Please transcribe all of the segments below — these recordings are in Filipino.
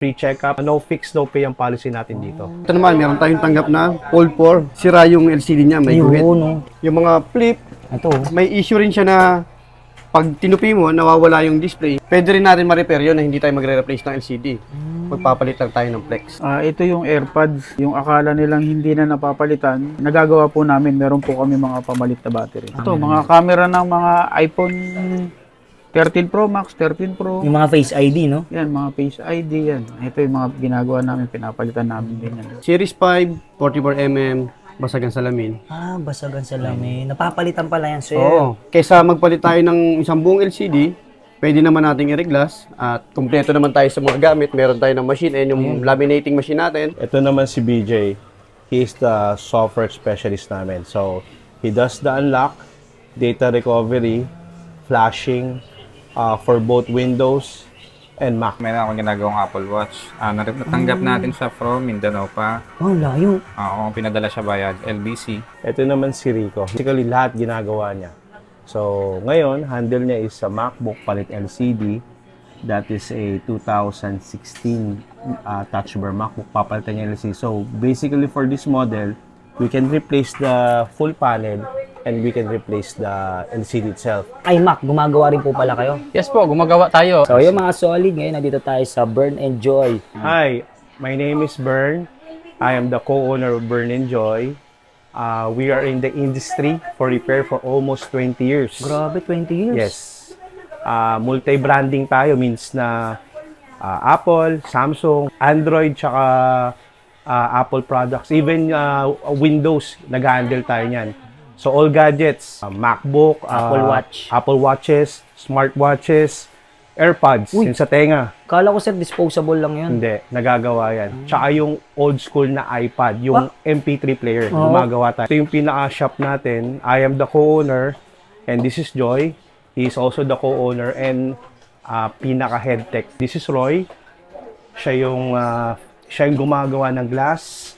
Free check-up, no fix, no pay ang policy natin dito. Ito naman, meron tayong tanggap na fold 4. Sira yung LCD niya, may guhit. no? Yung mga flip, Ito. may issue rin siya na pag tinupi mo, nawawala yung display. Pwede rin natin ma-repair yun na hindi tayo magre-replace ng LCD. Magpapalit lang tayo ng flex. Ito yung AirPods, yung akala nilang hindi na napapalitan. Nagagawa po namin, meron po kami mga pamalit na battery. Ito, mga camera ng mga iPhone 13 Pro Max, 13 Pro. Yung mga Face ID, no? Yan, mga Face ID yan. Ito yung mga ginagawa namin, pinapalitan namin din yan. Series 5, 44mm, basagan salamin. Basagan sa lamin. Napapalitan pala yan, sir. Oo. Kaysa magpalit tayo ng isang buong LCD, pwede naman nating i-reglass at kumpleto naman tayo sa mga gamit. Meron tayo ng machine and yung laminating machine natin. Ito naman si BJ. He is the software specialist namin. So, he does the unlock, data recovery, flashing, for both Windows and Mac. Meron akong ginagawang Apple Watch. Natanggap natin siya from Mindanao pa. Oh, layo. Oo, pinadala siya via LBC. Ito naman si Rico. Basically, lahat ginagawa niya. So, ngayon, handle niya is a MacBook palit LCD. That is a 2016 Touch Bar MacBook. Papalitan niya LCD. So, basically for this model, we can replace the full panel and we can replace the LCD itself. Ay, Mac, gumagawa rin po pala kayo. Yes po, gumagawa tayo. So, yung mga solid ngayon, nandito tayo sa Burn and Joy. Hi, my name is Bern. I am the co-owner of Burn and Joy. We are in the industry for repair for almost 20 years. Grabe, 20 years. Yes. Multi-branding tayo means na Apple, Samsung, Android, tsaka Apple products. Even Windows, nag-handle tayo niyan. So all gadgets, MacBook, Apple Watches, smartwatches, AirPods, yung sa tenga. Kala ko, sir, disposable lang yun. Hindi, nagagawa yan. Tsaka yung old school na iPad, yung MP3 player, gumagawa tayo. Ito yung pinaka-shop natin. I am the co-owner and this is Joy. He is also the co-owner and pinaka-head tech. This is Roy. Siya yung gumagawa ng glass,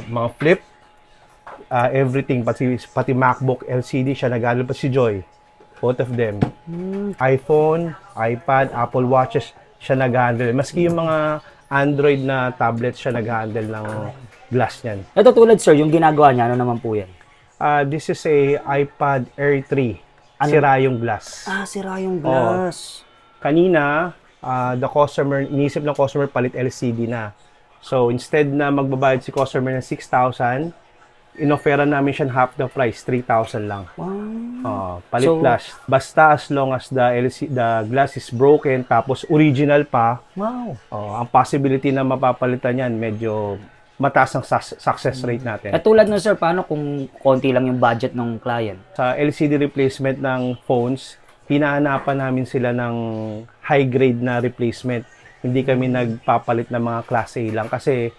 mga flip, everything, pati MacBook, LCD, siya nag-handle pa si Joy. Both of them. iPhone, iPad, Apple Watches, siya nag-handle. Maski yung mga Android na tablets, siya nag-handle ng glass niyan. Ito tulad, sir, yung ginagawa niya, ano naman po yan? This is a iPad Air 3. Sira yung glass. Sira yung glass. Kanina, the customer, inisip ng customer palit LCD na. So, instead na magbabayad si customer ng 6,000, inofferan namin siya half the price, 3,000 lang. Wow. Palit glass. Basta as long as the glass is broken, tapos original pa, Wow. ang possibility na mapapalitan yan, medyo mataas ang success rate natin. At tulad nun, sir, paano kung konti lang yung budget ng client? Sa LCD replacement ng phones, hinahanapan namin sila ng high grade na replacement. Hindi kami nagpapalit ng mga class A lang kasi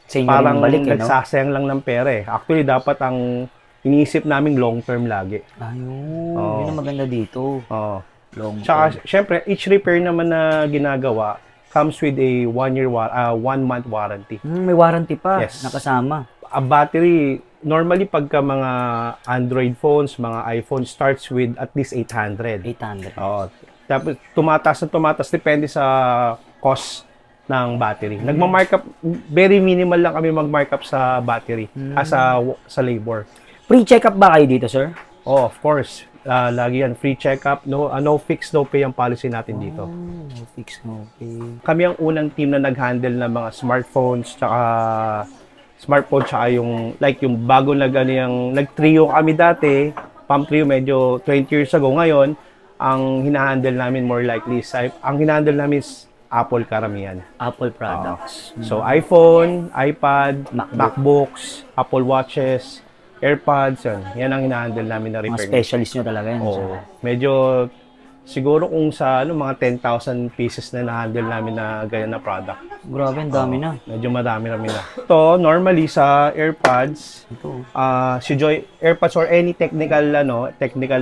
Sa inyo parang rin balik, no? nagsasayang lang ng pera eh. Actually, dapat ang iniisip namin long term lagi. Ayun. Oo. Yun ang maganda dito. Oo. Long Tsaka, syempre, each repair naman na ginagawa comes with a 1-month warranty. May warranty pa. Yes. Nakasama. A battery, normally pagka mga Android phones, mga iPhone, starts with at least 800. 800. Oo. Tapos, tumatas, depende sa cost ng battery. Nagma-markup, very minimal lang kami mag-markup sa battery, sa labor. Free check-up ba kayo dito, sir? Oh, of course. Lagi yan, free check-up, no fix, no pay ang policy natin dito. No fix, no pay. Kami ang unang team na nag-handle ng mga smartphone, tsaka yung bago nag-trio kami dati, Palm Trio medyo 20 years ago. Ngayon, ang hinahandle namin more likely is Apple karamihan. Apple products. So iPhone, iPad, MacBooks, Apple Watches, AirPods, yan ang hinahandle namin na Mga repair. specialist nyo talaga yan, sir. Oo. Medyo siguro kung sa mga 10,000 pieces na na-handle namin na ganyan na product. Grabe, ang dami na. Medyo marami na. Ito, normally sa AirPods, si Joy, AirPods or any technical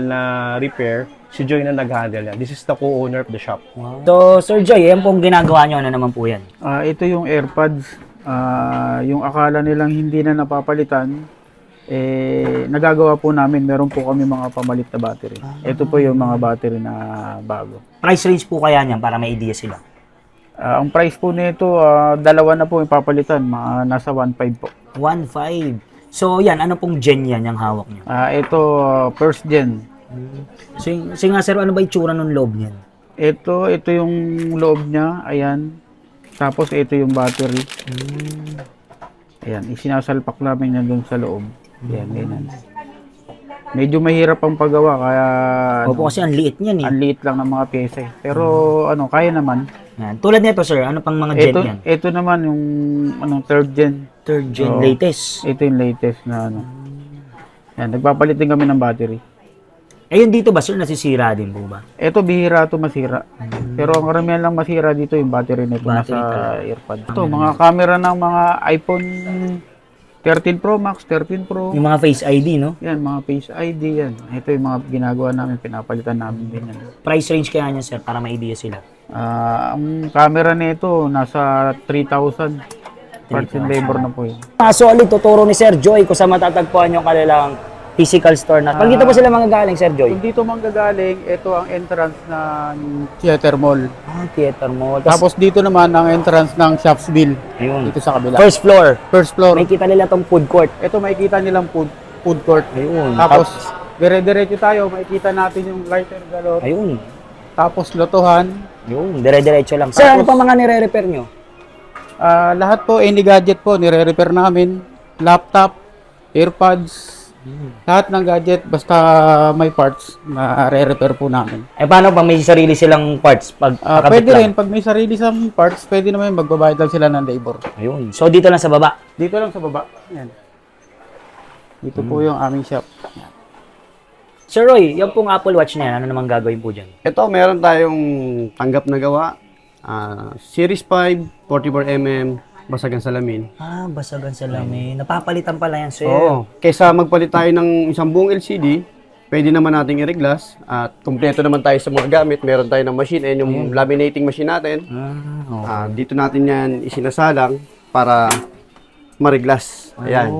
na repair, si Joy na nag-handle yan. This is the co-owner of the shop. Wow. So, Sir Joy, yan pong ginagawa nyo, ano naman po yan? Ito yung AirPods, yung akala nilang hindi na napapalitan, nagagawa po namin, meron po kami mga pamalit na battery. Ito po yung mga battery na bago. Price range po kaya niyan para may idea sila? Ang price po nito, dalawa na po ipapalitan, mga nasa 1.5 po. 1.5. So, yan. Ano pong gen yan, yung hawak nyo? Ito, first gen. So nga, sir, ano ba itsura ng loob niyan? Ito yung loob niya, ayan. Tapos ito yung battery. Ayan, isinasalpak namin yan dun sa loob. Ayan, ganyan. Medyo mahirap ang paggawa, kaya Opo, kasi ang liit niyan eh. ang liit lang ng mga pyesa eh. Pero kaya naman. Yan. Tulad nito, sir, ano pang mga gen yan? Ito naman yung third gen. Third gen, Oo. latest. Ito yung latest na ano. Yan, nagpapalit din kami ng battery. Ayun dito ba, sir, nasisira din po ba? Ito bihira to masira. Pero ang karamihan lang masira dito yung battery nito Battery nasa talaga. earpod. Ito, mga camera ng mga iPhone 13 Pro Max, 13 Pro. Yung mga Face ID, no? Yan, mga Face ID yan. Ito yung mga ginagawa namin, pinapalitan namin din yan. Price range kaya niya, sir, para may idea sila. Ang camera nito nasa 3,000. Parts and labor na po yun. Solid, tuturo ni Sir Joy kung saan matatagpuan yung kanilang physical store na. Pag dito pa sila mga galing, Sir Joy? Kung dito manggagaling, ito ang entrance ng Theater Mall. Theater Mall. Tapos dito naman ang entrance ng Shopsville. Ayun. Dito sa kabila. First floor. First floor. May kita nila tong food court. Ito makikita nilang food court. Ayun. Tapos dire-diretso tayo, makikita natin yung lighter galot. Ayun. Tapos lotohan. Ayun. Dire-diretso lang. Sir, ano pa mga nire-repair nyo? Lahat po, any gadget po, nire-repair namin. Laptop, AirPods, lahat ng gadget, basta may parts, na-re-repair po namin. Paano pa may sarili silang parts? Pag kakabit Pwede lang? rin, pag may sarili sa parts, pwede naman magbabayad lang sila ng labor. Ayun. So, dito lang sa baba. Dito lang sa baba. Yan. Dito po yung aming shop. Yan. Sir Roy, yung pong Apple Watch na yan, ano namang gagawin po dyan? Ito, meron tayong tanggap na gawa. Series 5, 44mm, basagang salamin. Basagan sa lamin. Napapalitan pala yan, sir. Oo. Kaysa magpalit tayo ng isang buong LCD, pwede naman nating i-reglass. At kumpleto naman tayo sa mga gamit. Meron tayo ng machine, yung laminating machine natin. Dito natin yan isinasalang para ma-reglass. Ayan.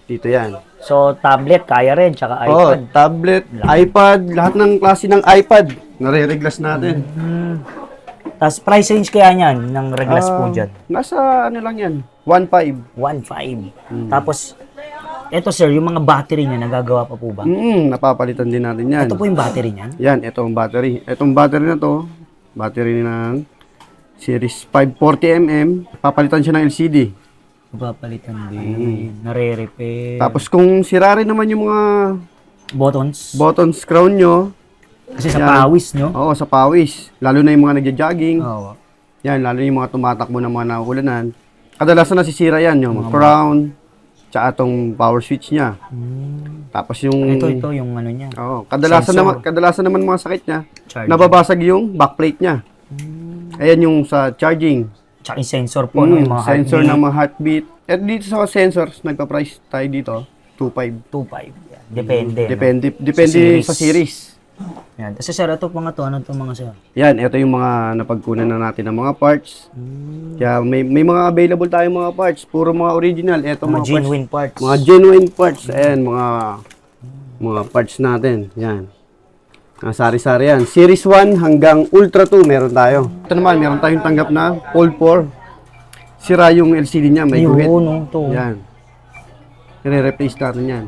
Dito yan. So, tablet, kaya rin, tsaka Oh, iPad. tablet, iPad, lahat ng klase ng iPad, nare-reglass natin. Tapos, price range kaya niyan, ng reglass po dyan? Nasa ano lang yan, 1.5. 1.5. Tapos, eto sir, yung mga battery niya, nagagawa pa po ba? Napapalitan din natin yan. Ito po yung battery niyan? Yan, ito ang battery. Itong battery na to, battery ng Series 540mm, papalitan siya ng LCD. Papalitan din, nare-repair. Tapos kung sira rin naman yung mga buttons crown nyo, Kasi sa yan. pawis, no? Oo, sa pawis. Lalo na yung mga nagja-jogging. Oo. Yan, lalo yung mga tumatakbo ng mga nauulanan. Kadalasan nasisira yan, yung crown, tsaka itong power switch niya. Tapos yung... Ito, yung ano niya. Oo, Sensor. kadalasan naman mga sakit niya, Charger. nababasag yung backplate niya. Ayan yung sa charging. Tsaka yung sensor po, no? Yung mga Sensor heartbeat. ng mga heartbeat. At dito sa sensors, nagpa-price tayo dito, 2.5. 2.5. Yan. Depende, no? Depende Sa sa series. Yan. Kasi sir, ito mga to, ano to mga sir? Yan, ito yung mga napagkunan na natin ng mga parts. Kaya may mga available tayong mga parts, puro mga original. Ito Mga mga genuine parts. Mga genuine parts. Ayan, mga parts natin. Yan. Sari-sari yan. Series 1 hanggang Ultra 2 meron tayo. Ito naman, meron tayong tanggap na Fold 4. Sira yung LCD niya, may guhit. Ayun, no? Ito. Yan. I-replace natin yan.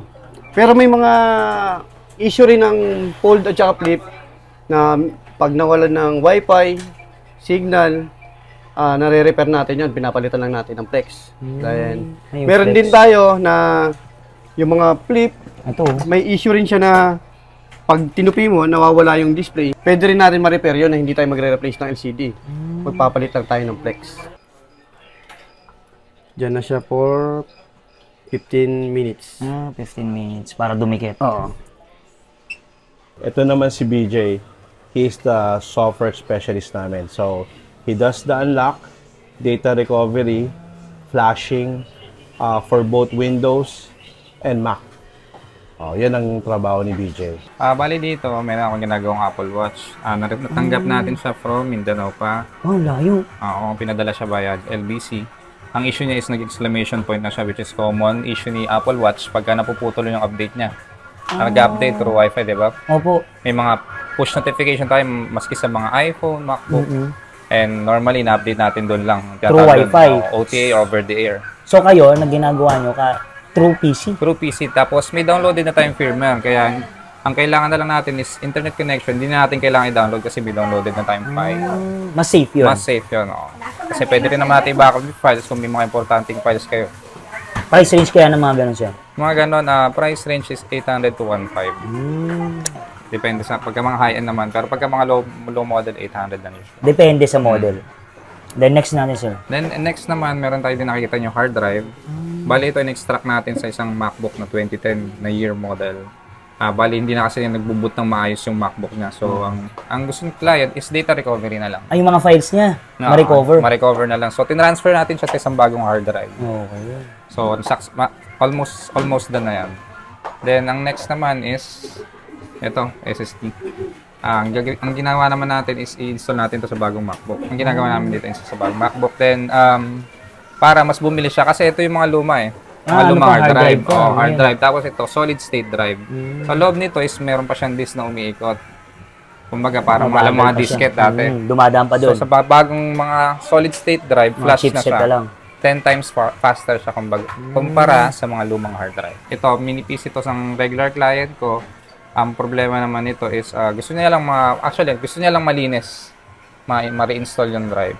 Pero may mga issue rin ng fold at saka flip na pag nawalan ng wifi, signal, nare-repair natin yan. Pinapalitan lang natin ng flex. Then, Ayun, meron flex. din tayo na yung mga flip, Ito. may issue rin siya na pag tinupi mo, nawawala yung display. Pwede rin natin ma-repair yun na hindi tayo magre-replace ng LCD. Magpapalit lang tayo ng flex. Diyan na siya for 15 minutes. 15 minutes para dumikit. Oo. Ito naman si BJ. He is the software specialist namin. So, he does the unlock, data recovery, flashing for both Windows and Mac. Yan ang trabaho ni BJ. Bali dito, meron akong ginagawang Apple Watch. Natanggap natin siya from Mindanao pa. Oh, layo. Oo, pinadala siya via LBC. Ang issue niya is nag-exclamation point na siya, which is common issue ni Apple Watch pagka napuputol yung update niya. Nag-update through Wi-Fi, di ba? Opo. May mga push notification tayo maski sa mga iPhone, MacBook. And normally, na-update natin doon lang. Through Tinatawag Wi-Fi. doon, OTA, over the air. So kayo, na ginagawa nyo through PC? Through PC. Tapos may downloaded na tayong firmware. Kaya ang kailangan na lang natin is internet connection. Hindi na natin kailangan i-download kasi may downloaded na tayong file. Mas safe yun. Mas safe yun. Oo. Kasi pwede rin naman natin i-backup yung files kung may mga importanteng files kayo. Price range kaya ng mga ganun siya? Mga ganon, price range is 800 to 1.5. Depende sa pagka mga high-end naman. Pero pagka mga low model, 800 lang usually. Depende sa model. Then next natin, sir. Then next naman, meron tayo din nakikita nyo hard drive. Bali ito in-extract natin sa isang MacBook na 2010 na year model. Bali hindi na kasi nagbo-boot ng maayos yung MacBook niya. So ang gusto ng client is data recovery na lang. Ay, yung mga files niya, Na, ma-recover. Ma-recover na lang. So tinransfer natin siya sa isang bagong hard drive. Okay. So almost done na yan. Then ang next naman is ito, SSD. Ang ginawa naman natin is i-install natin to sa bagong MacBook. Ang ginagawa namin dito is sa bagong MacBook. Then para mas bumili siya kasi ito yung mga luma eh. Mga ano lumang pa, hard drive. pa, Oh, hard ayan. drive. Tapos ito, solid state drive. Sa loob nito is meron pa siyang disk na umiikot. Kumbaga parang mga Mabagal pa siya. disket dati. Dumadaan pa doon. So sa bagong mga solid state drive, Mga flash na chipset siya. na lang. 10 times faster siya kumbaga, kumpara sa mga lumang hard drive. Ito, mini PC to sa regular client ko. Ang problema naman nito is gusto niya lang gusto niya lang malinis. Ma-reinstall yung drive.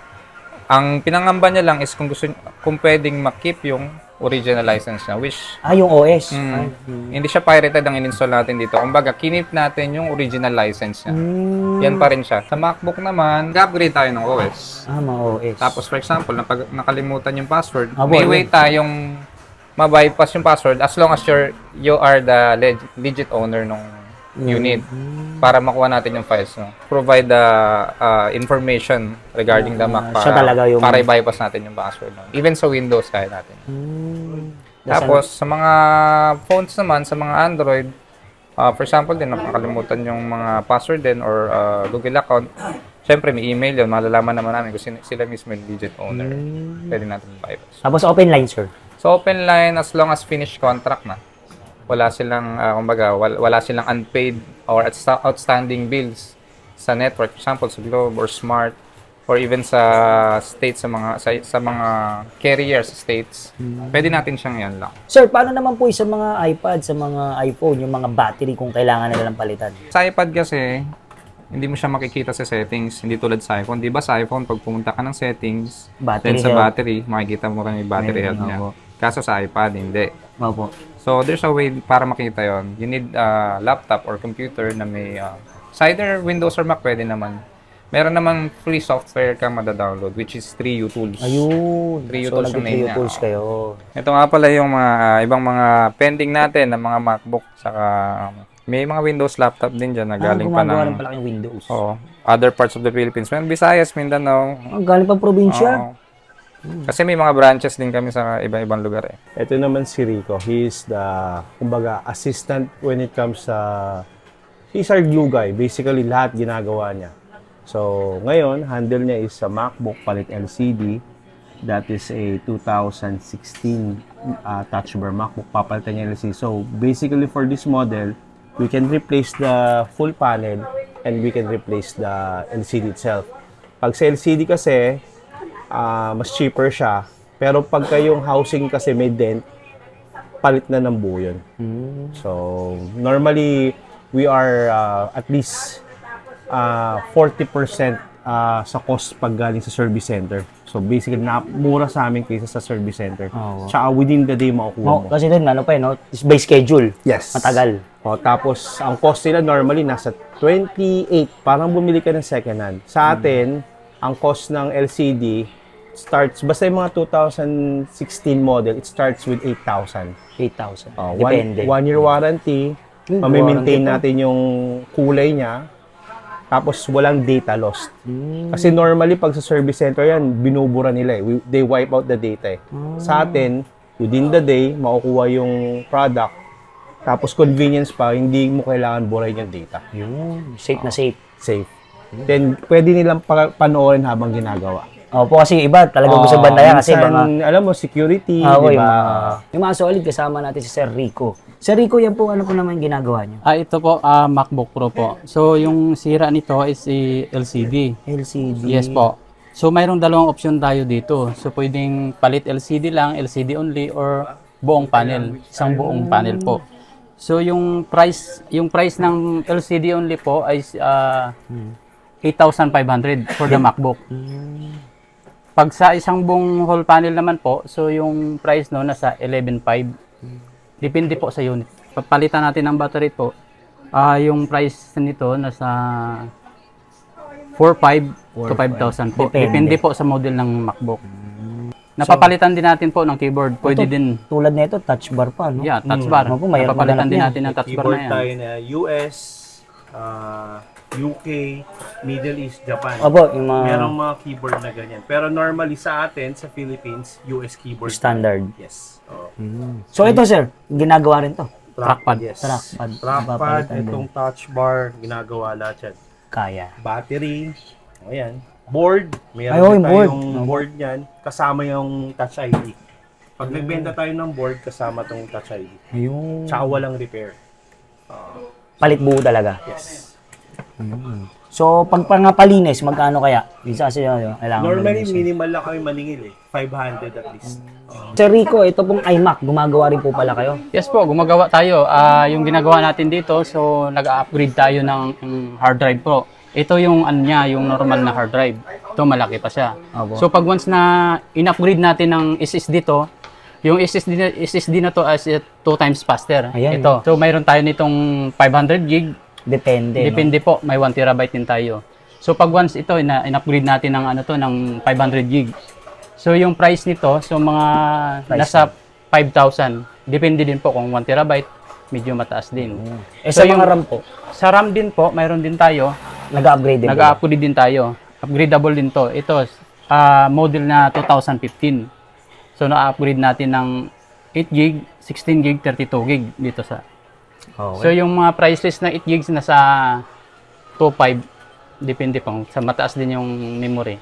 Ang pinangamba niya lang is kung pwedeng ma-keep yung original license niya, which Yung OS. hindi siya pirated ang in-install natin dito. Kumbaga, kinip natin yung original license niya. Yan pa rin siya. Sa MacBook naman, upgrade tayo ng OS. Mga OS. Tapos, for example, nakalimutan yung password, Abo, may way tayong ma-bypass yung password as long as you are the legit owner ng unit para makuha natin yung files. No? Provide the information regarding the Mac siya talaga yung- para i-bypass natin yung password. No? Even sa Windows, kaya natin. Tapos, sa mga phones naman, sa mga Android, for example din, nakakalimutan yung mga password din or Google account, syempre may email yun, malalaman naman namin kung sila mismo yung legit owner. Pwede natin bypass. Tapos open line, sir. So, open line as long as finished contract na. Wala silang, wala silang unpaid or outstanding bills sa network. For example, sa Globe or Smart or even sa states, sa mga carriers states. Pwede natin siyang yan lang. Sir, paano naman po sa mga iPad, sa mga iPhone, yung mga battery kung kailangan nila lang palitan? Sa iPad kasi, hindi mo siya makikita sa settings, hindi tulad sa iPhone. Di ba sa iPhone, pag pumunta ka ng settings, Battery then sa health. battery, makikita mo rin yung battery health niya. Opo. Kaso sa iPad, hindi. Opo. So, there's a way para makita yon. You need a laptop or computer na may sa either Windows or Mac, pwede naman. Meron namang free software kang madadownload, which is 3U Tools. Ayun. 3U So, Tools yung name niya. tools kayo. Ito nga pala yung mga ibang mga pending natin na mga MacBook. Saka may mga Windows laptop din dyan na galing pa gumagawa ng ng palaking Windows. other parts of the Philippines. May Visayas, Mindanao. Galing pa probinsya. Oo. Kasi may mga branches din kami sa iba-ibang lugar eh. Ito naman si Rico. He is the, kumbaga, assistant when it comes sa... he's our glue guy. Basically, lahat ginagawa niya. So, ngayon, handle niya is sa MacBook palit LCD. That is a 2016 Touch Bar MacBook. Papalitan niya LCD. So, basically for this model, we can replace the full panel and we can replace the LCD itself. Pag sa LCD kasi, mas cheaper siya. Pero pagka yung housing kasi may dent, palit na ng buo yun. So, normally, we are at least 40% sa cost pag galing sa service center. So, basically, mura sa amin kaysa sa service center. Tsaka within the day makukuha mo. Kasi doon, ano pa no? It's by schedule. Yes. Matagal. Tapos, ang cost nila normally nasa 28. Parang bumili ka ng second hand. Sa atin, ang cost ng LCD starts, basta yung mga 2016 model, it starts with 8,000. 8,000. Depende. One year warranty. Mamimaintain natin yung kulay niya. Tapos walang data lost. Kasi normally pag sa service center yan, binubura nila eh. They wipe out the data eh. Sa atin, within the day, makukuha yung product. Tapos convenience pa, hindi mo kailangan burahin yung data. Safe na safe. Safe. Then, pwede nilang panoorin habang ginagawa. Opo, kasi iba talagang gusto bandayan kasi minsan, alam mo, security, yung di ba? yung mga solid kasama natin si Sir Rico. Sir Rico, yan po ano po naman ginagawa niyo? Ito po, MacBook Pro po. So, yung sira nito is LCD. LCD. Yes po. So mayroong dalawang option tayo dito. So pwedeng palit LCD lang, LCD only, or buong panel, isang buong panel po. So yung price ng LCD only po ay 8,500 for the MacBook. Pag sa isang buong whole panel naman po, so yung price no nasa 11,500. Depende po sa unit. Papalitan natin ng battery po. Yung price nito nasa 4,500 to 5,000 po. Depende po sa model ng MacBook. Napapalitan din natin po ng keyboard. Pwede din. Tulad nito, touch bar pa, no? Yeah, touch bar. Opo, mayroon Napapalitan maghanap din yan. natin ng touch bar Keyboard na yan. tayo na US, UK, Middle East, Japan. Opo, yung mga Merong mga keyboard na ganyan. Pero normally sa atin, sa Philippines, US keyboard. standard. Yes. Oh. So ito sir, ginagawa rin to. Trackpad. Yes. Trackpad. Trackpad, Napapalitan din. itong touch bar, ginagawa lahat yan. Kaya. Battery, ayan. Board, Ay, mayroon yung din board. tayong board niyan, kasama yung Touch ID. Pag nagbenta tayo ng board, kasama tong Touch ID. Ayun. Tsaka walang repair. Palit buo talaga. Yes. So, pag pangapalinis, magkano kaya? Isa kasi kailangan Normally, malinis. minimal lang kami maningil eh. 500 at least. Sir Rico, ito pong iMac, gumagawa rin po pala kayo. Yes po, gumagawa tayo. Yung ginagawa natin dito, so nag-upgrade tayo ng hard drive po. Ito yung yung normal na hard drive. Ito malaki pa siya. Opo. So pag once na in-upgrade natin ng SSD to, yung SSD na to is 2 times faster. Ayan. Ito. So mayroon tayo nitong 500 gig. Depende, Depende po, may 1 terabyte din tayo. So pag once ito in-upgrade natin ng ng 500 gig. So yung price nito, so mga nasa 5,000. Depende din po kung 1 terabyte, medyo mataas din. Eh, So sa mga yung- RAM po, Sa RAM din po, mayroon din tayo. nag-upgrade din po. Nag-upgrade din tayo. Upgradable din to. Ito, model na 2015. So na-upgrade natin ng 8 gig, 16 gig, 32 gig dito sa. Okay. So yung mga price list na 8 gigs nasa 2.5. Depende po. Sa mataas din yung memory.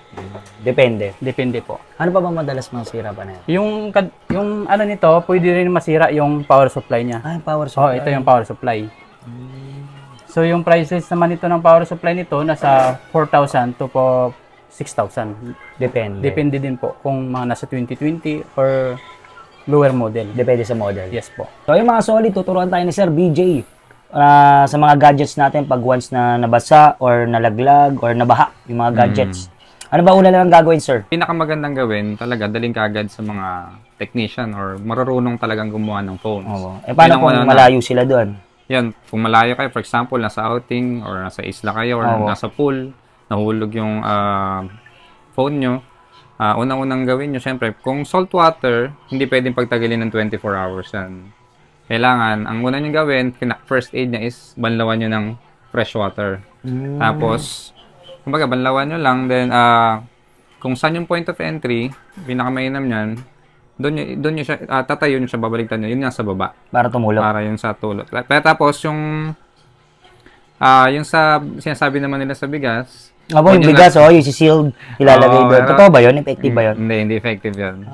Depende. Depende po. Ano pa ba madalas masira pa na yan? Yung ano nito, pwede rin masira yung power supply niya. Ah, power Oh, supply. ito yung power supply. So yung price list naman ito ng power supply nito nasa 4,000 to 6,000. Depende. Depende din po kung mga nasa 2020 or lower model. Depende sa model. Yes po. So yung mga solid, tuturuan tayo ni Sir BJ sa mga gadgets natin pag once na nabasa or nalaglag or nabaha yung mga gadgets. Ano ba una lang gagawin, sir? Pinakamagandang gawin, talaga daling kagad sa mga technician or marurunong talagang gumawa ng phones. Oo. Eh paano Yun ang kung una na- malayo sila doon? Yan, kung malayo kayo, for example, nasa outing or nasa isla kayo or Oo. nasa pool, nahulog yung phone nyo, unang-unang gawin nyo, syempre, kung salt water, hindi pwedeng pagtagalin ng 24 hours yan. Kailangan, ang una nyo gawin, first aid niya is banlawan nyo ng fresh water. Tapos, kumbaga, banlawan nyo lang, then, kung saan yung point of entry, pinakamainam niyan, doon nyo siya, tatayo nyo siya, babaliktad nyo, yun nga sa baba. Para tumulong. Para yung sa tulot. Pero tapos yung sa sinasabi naman nila sa bigas. Abo, yung bigas, yung sealed, ilalagay Oo, doon. meron. Totoo ba yun? Effective ba yun? Hindi effective yun.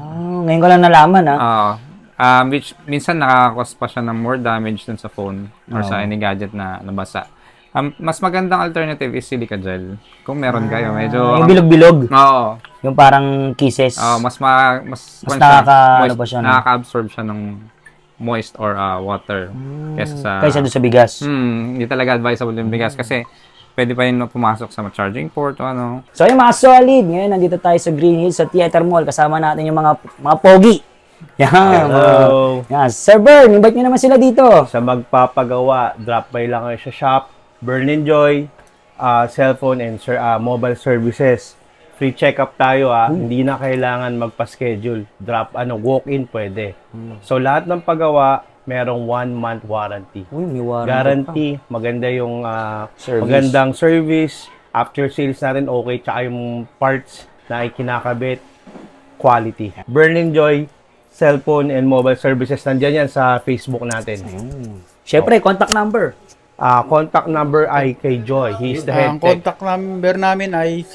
Ngayon ko lang nalaman, ha? Which minsan nakakos pa siya ng more damage dun sa phone or sa any gadget na nabasa. Mas magandang alternative is silica gel. Kung meron kayo, medyo Yung bilog-bilog. Oo. Yung parang kisses. Mas ano ba siya, no? nakaka-absorb siya ng moist or water Kaysa doon sa bigas. hindi talaga advisable yung bigas kasi pwede pa rin pumasok sa charging port o ano. So yung mga solid, ngayon nandito tayo sa Green Hills sa Theater Mall. Kasama natin yung mga pogi. Yan. Hello. Yan. Sir Bern, invite nyo naman sila dito. Sa magpapagawa, drop by lang kayo sa shop. Burn and Joy, cellphone and mobile services. Free check-up tayo Hindi na kailangan magpa-schedule. Walk-in pwede. So lahat ng pagawa, merong 1-month warranty. Uy, may warranty Guarantee, maganda yung Service. magandang service. After sales natin, okay. Tsaka yung parts na ikinakabit, quality. Burn and Joy, cellphone and mobile services. Nandiyan yan sa Facebook natin. Syempre, contact number. Contact number ay kay Joy. He is the head Ang tech. contact number namin ay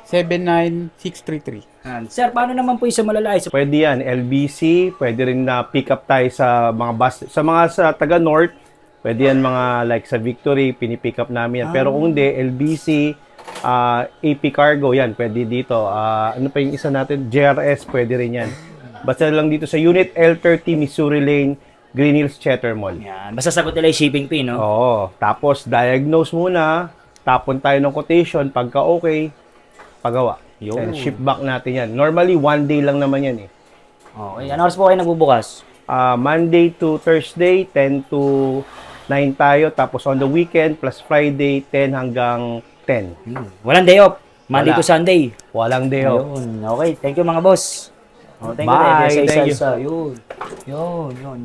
0916-69-79633. Sir, paano naman po yung sa malalay? So, Pwede yan, LBC, pwede rin na pick up tayo sa mga bus, sa taga North, pwede yan mga like sa Victory, pinipick up namin yan. Pero kung hindi, LBC, AP Cargo, yan, pwede dito. Ano pa yung isa natin? JRS, pwede rin yan. Basta lang dito sa Unit L30, Missouri Lane, Green Hills, Cheddar Mall. Yan. Basta sagot nila yung shipping fee, no? Oo. Tapos, diagnose muna. Tapon tayo ng quotation. Pagka okay, pagawa. And ship back natin yan. Normally, 1 day lang naman yan eh. Okay. Ano oras po kayo nagbubukas? Monday to Thursday, 10 to 9 tayo. Tapos on the weekend, plus Friday, 10 hanggang 10. Walang day off. Monday Wala. to Sunday. Walang day off. Ayun. Okay. Thank you mga boss. Oh, thank Bye. you. Thank you. Yun.